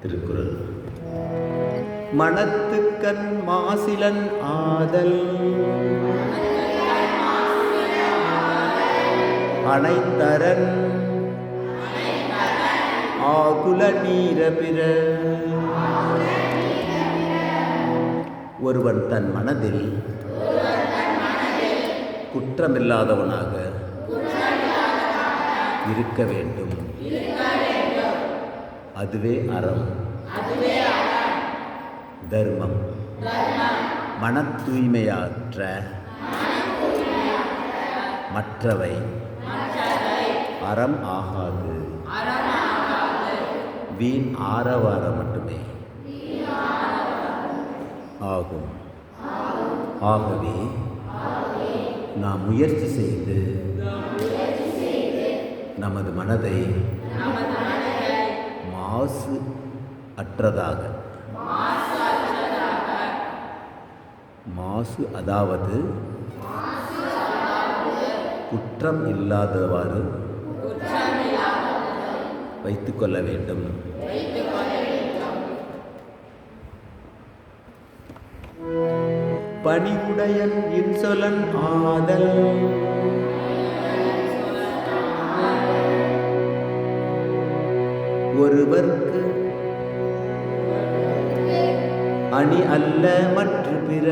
திருக்குறள். மனத்துக்கண் மாசிலன் ஆதல் அனைத்தரன் ஆகுல நீர பிற. ஒருவன் தன் மனதில் குற்றமில்லாதவனாக இருக்க வேண்டும். அதுவே அறம், தர்மம். மன தூய்மையாற்ற மற்றவை அறம் ஆகாது. வீண் ஆரவாரம் மட்டுமே ஆகும். ஆகவே நாம் முயற்சி செய்து நமது மனதை மாசு அற்றதாக, மாசு அதாவது குற்றம் இல்லாதவாறு வைத்துக்கொள்ள வேண்டும். பணிவுடையன் இன்சொலன் ஆதல் ஒருவர்க்கு அணி அல்ல மற்ற பிற.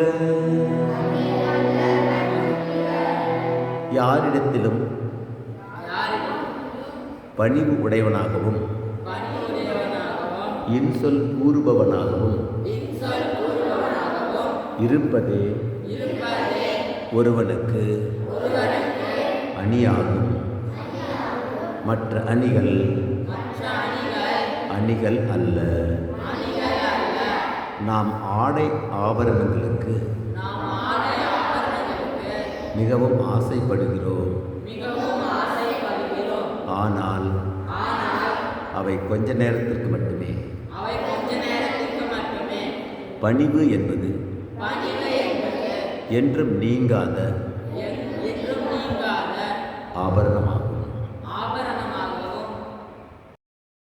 யாரிடத்திலும் பணிவு உடையவனாகவும் இன்சொல் கூறுபவனாகவும் இருப்பதே ஒருவனுக்கு அணியாகும். மற்ற அணிகள் அணிகள் அல்ல. நாம் ஆடை ஆபரணங்களுக்கு மிகவும் ஆசைப்படுகிறோம். ஆனால் அவை கொஞ்ச நேரத்திற்கு மட்டுமே. பணிவு என்பது என்றும் நீங்காத ஆபரணமாகும்.